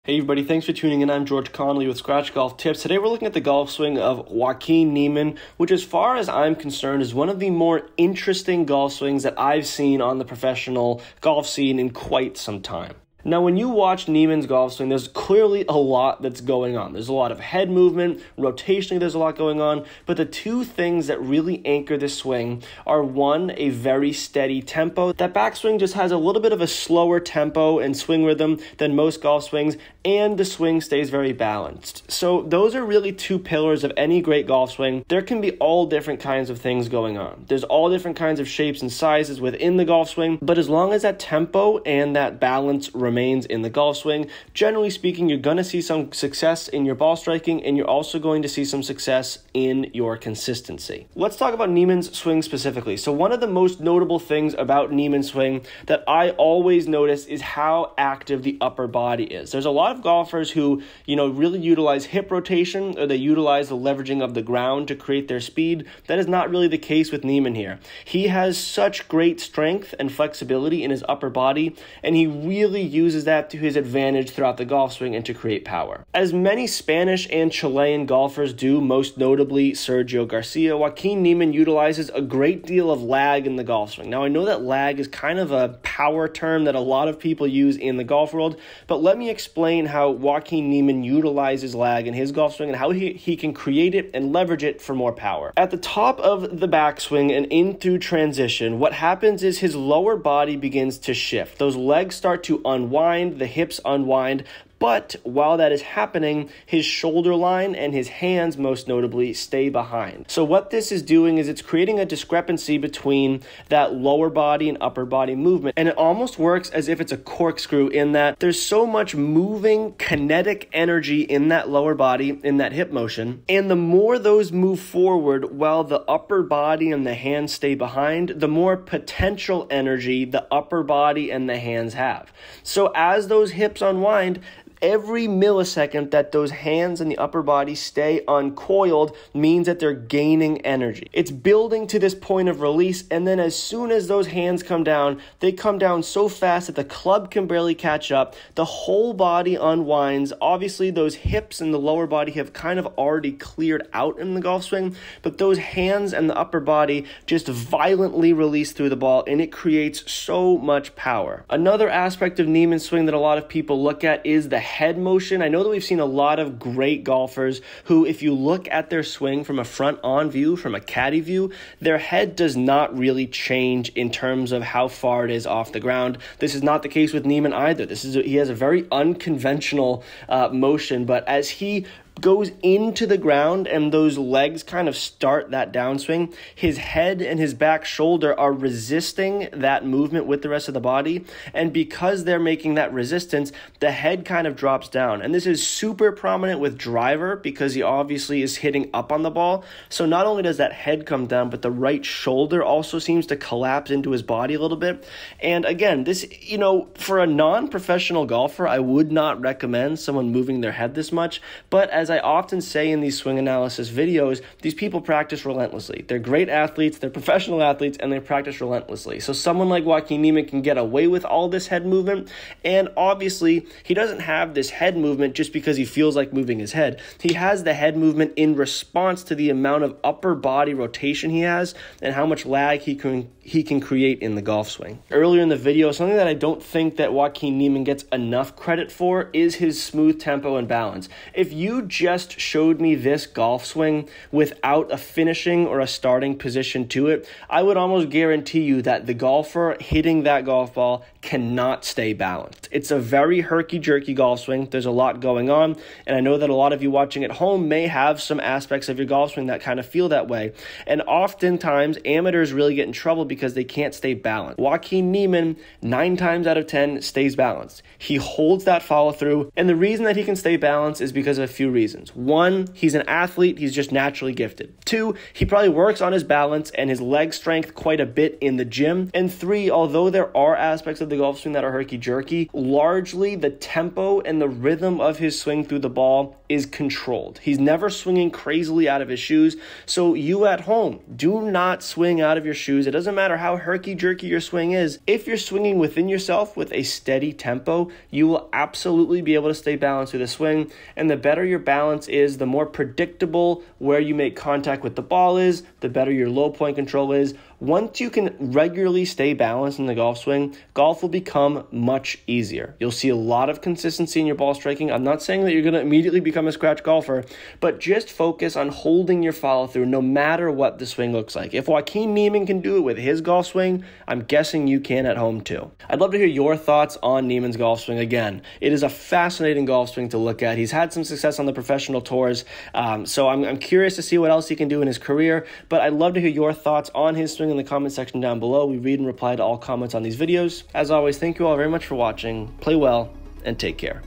Hey everybody, thanks for tuning in. I'm George Connolly with Scratch Golf Tips. Today we're looking at the golf swing of Joaquin Niemann, which as far as I'm concerned is one of the more interesting golf swings that I've seen on the professional golf scene in quite some time. Now, when you watch Niemann's golf swing, there's clearly a lot that's going on. There's a lot of head movement, rotationally there's a lot going on, but the two things that really anchor this swing are one, a very steady tempo. That backswing just has a little bit of a slower tempo and swing rhythm than most golf swings, and the swing stays very balanced. So those are really two pillars of any great golf swing. There can be all different kinds of things going on. There's all different kinds of shapes and sizes within the golf swing, but as long as that tempo and that balance remains in the golf swing, generally speaking, you're going to see some success in your ball striking, and you're also going to see some success in your consistency. Let's talk about Niemann's swing specifically. So one of the most notable things about Niemann's swing that I always notice is how active the upper body is. There's a lot of golfers who, really utilize hip rotation, or they utilize the leveraging of the ground to create their speed. That is not really the case with Niemann here. He has such great strength and flexibility in his upper body, and he really uses that to his advantage throughout the golf swing and to create power. As many Spanish and Chilean golfers do, most notably Sergio Garcia, Joaquin Niemann utilizes a great deal of lag in the golf swing. Now, I know that lag is kind of a power term that a lot of people use in the golf world, but let me explain how Joaquin Niemann utilizes lag in his golf swing and how he can create it and leverage it for more power. At the top of the backswing and in through transition, what happens is his lower body begins to shift. Those legs start to unwind, the hips unwind, but while that is happening, his shoulder line and his hands, most notably, stay behind. So what this is doing is it's creating a discrepancy between that lower body and upper body movement. And it almost works as if it's a corkscrew in that there's so much moving kinetic energy in that lower body, in that hip motion. And the more those move forward while the upper body and the hands stay behind, the more potential energy the upper body and the hands have. So as those hips unwind, every millisecond that those hands and the upper body stay uncoiled means that they're gaining energy. It's building to this point of release, and then as soon as those hands come down, they come down so fast that the club can barely catch up. The whole body unwinds. Obviously, those hips and the lower body have kind of already cleared out in the golf swing, but those hands and the upper body just violently release through the ball, and it creates so much power. Another aspect of Niemann's swing that a lot of people look at is the head motion. I know that we've seen a lot of great golfers who, if you look at their swing from a front-on view, from a caddy view, their head does not really change in terms of how far it is off the ground. This is not the case with Niemann either. He has a very unconventional motion, but as he goes into the ground and those legs kind of start that downswing, his head and his back shoulder are resisting that movement with the rest of the body, and because they're making that resistance, the head kind of drops down. And this is super prominent with driver because he obviously is hitting up on the ball. So not only does that head come down, but the right shoulder also seems to collapse into his body a little bit. And again, this, for a non-professional golfer, I would not recommend someone moving their head this much, but as I often say in these swing analysis videos, these people practice relentlessly. They're great athletes, they're professional athletes, and they practice relentlessly. So someone like Joaquin Niemann can get away with all this head movement, and obviously he doesn't have this head movement just because he feels like moving his head. He has the head movement in response to the amount of upper body rotation he has and how much lag he can create in the golf swing. Earlier in the video, something that I don't think that Joaquin Niemann gets enough credit for is his smooth tempo and balance. If you just showed me this golf swing without a finishing or a starting position to it, I would almost guarantee you that the golfer hitting that golf ball cannot stay balanced. It's a very herky-jerky golf swing. There's a lot going on, and I know that a lot of you watching at home may have some aspects of your golf swing that kind of feel that way, and oftentimes amateurs really get in trouble because they can't stay balanced. Joaquin Niemann, 9 times out of 10, stays balanced. He holds that follow-through, and the reason that he can stay balanced is because of a few reasons. reasons. One, he's an athlete. He's just naturally gifted. Two, he probably works on his balance and his leg strength quite a bit in the gym. And three, although there are aspects of the golf swing that are herky-jerky, largely the tempo and the rhythm of his swing through the ball is controlled. He's never swinging crazily out of his shoes. So you at home, do not swing out of your shoes. It doesn't matter how herky-jerky your swing is. If you're swinging within yourself with a steady tempo, you will absolutely be able to stay balanced through the swing. And the better your balance is, the more predictable where you make contact with the ball is, the better your low point control is. Once you can regularly stay balanced in the golf swing, golf will become much easier. You'll see a lot of consistency in your ball striking. I'm not saying that you're going to immediately become a scratch golfer, but just focus on holding your follow through no matter what the swing looks like. If Joaquin Niemann can do it with his golf swing, I'm guessing you can at home too. I'd love to hear your thoughts on Niemann's golf swing. Again, it is a fascinating golf swing to look at. He's had some success on the professional tours, so I'm curious to see what else he can do in his career, but I'd love to hear your thoughts on his swing in the comment section down below. We read and reply to all comments on these videos. As always, thank you all very much for watching. Play well and take care.